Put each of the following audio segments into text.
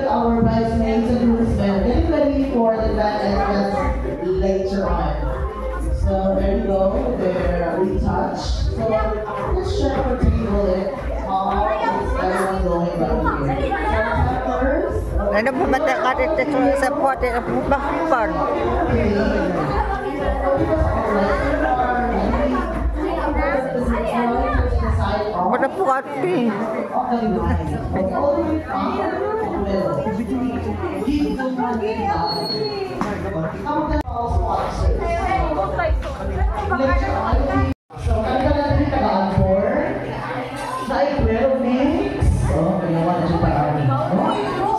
our bridesmaids and groomsmen getting ready for the grand entrance later on. So there you go, they're retouched. So let's check our table it. How is everyone going right here? Ano pa ba tayo sa pote na pupakpan? Pada puati.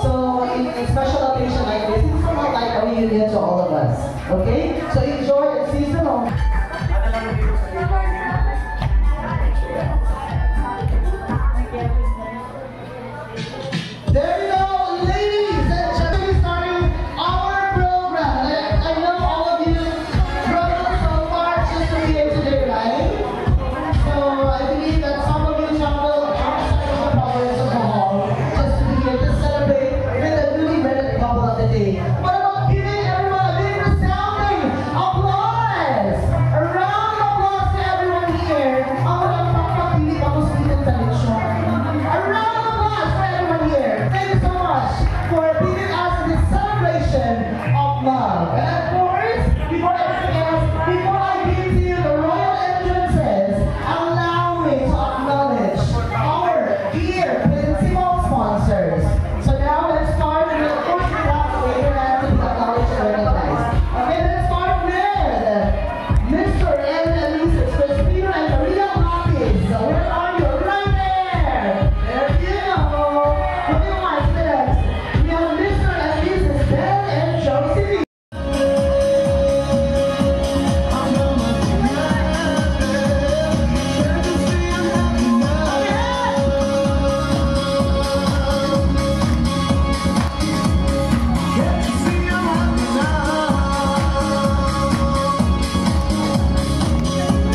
So in a special occasion like this, it's not like a reunion to all of us. Okay? So enjoy the seasonal. There we go, ladies and gentlemen, starting our program. I know all of you traveled so far just to be here today, right? So I believe that some of you traveled outside of the province of Bohol just to be here to celebrate with the newly wedded couple of the day. What about giving everyone a big resounding applause? A round of applause to everyone here. Ako lang papapili ako sa inyong tradisyon. A round of applause for everyone here. Thank you so much for being us in this celebration of love. And of course, before everything else, before I give to you the royal entrances, allow me to acknowledge our dear principal sponsors. So now let's start with, of course, we have to wait for them to be acknowledged and recognized. Okay, let's start with Mr. and Mrs. Crispino and Maria Lapis. So where are you? Right there! There you go! Moving on to the next. We have Mr. and Mrs. Ben and Josie.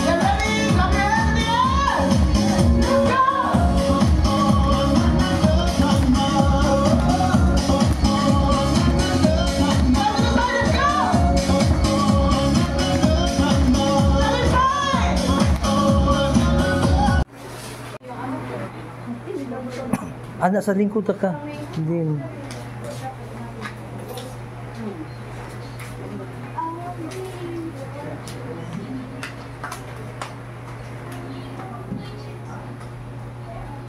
Get ready! Come here at the end! Let's go! Anak sa lingkod ka. Hindi.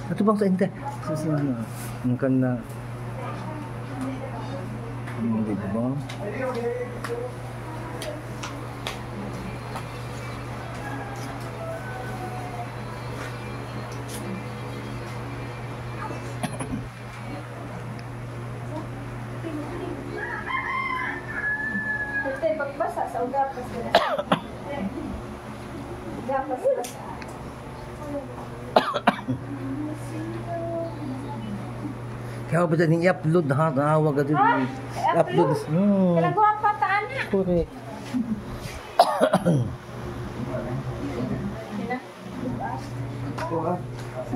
Ito bang sa inte? Susunod. Ang kanda. Hindi ba? Pagbasa sa ugapas na. Ugapas na. Kaya ba dyan i-upload ha? Nawag ka dito. I-upload. Kalagawa pa taan na. Correct.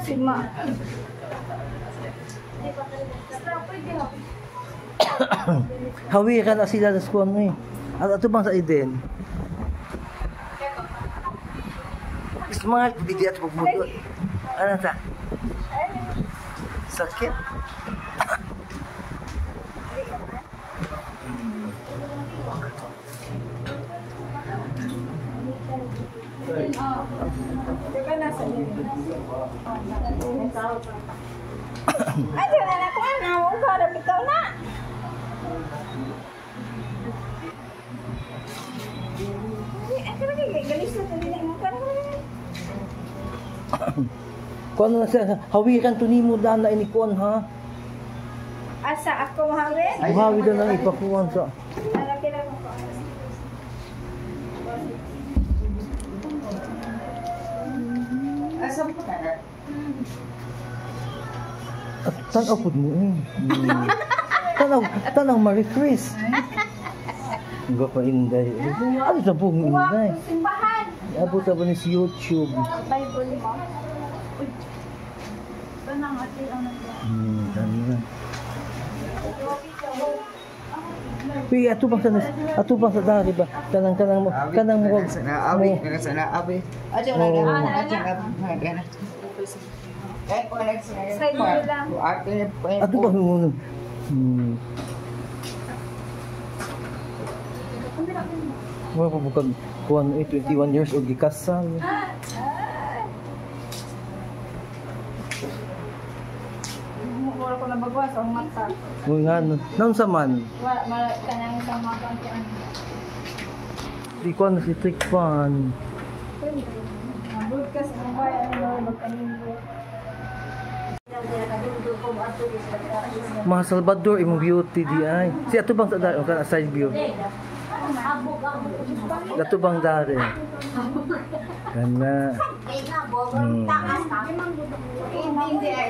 Sigma. Hawi ka na sila sa skuan mo eh. At ito bang sa Eden? Smart, hindi at pagmuto. Ano sa? Sakit? Ay, na ako na. Huwag ka rin ikaw na. Ay, ka rin. Galis na ito. Kuan na siya, hawikan to nimo daan na inikon ha. Asa ako mahawin? Hawi daw nang ipakuan sa. Alaki lang ako. Asa mo ka na? Tanaw po mo eh. Tanaw Marie Chris. Nga pa inday. Ano sa buong inday? Simbahan. Abot sa ba ni si YouTube? Bible mo. Uy. Ito na ang ati ang nagda. Dami na. Uy, ato bang sa dari ba? Kanang mo, Abi, sana abi. Aja Oh. na, aja na. Eh, ko na Sa inyo lang. ato bang mo. Wala pa bukag kuan 21 years old gikasal. Wala ko na bagwas ang mata. Uy nga no. Nang sa man. Wala ka nang isang mga kantian. Di ko na si Tikpan. Broadcast ng bayan ano magkanino. Mga Salvador imong beauty di ay. Si ato bang sa dari o kana side view. Ato bang dari. Kana. Hindi ay.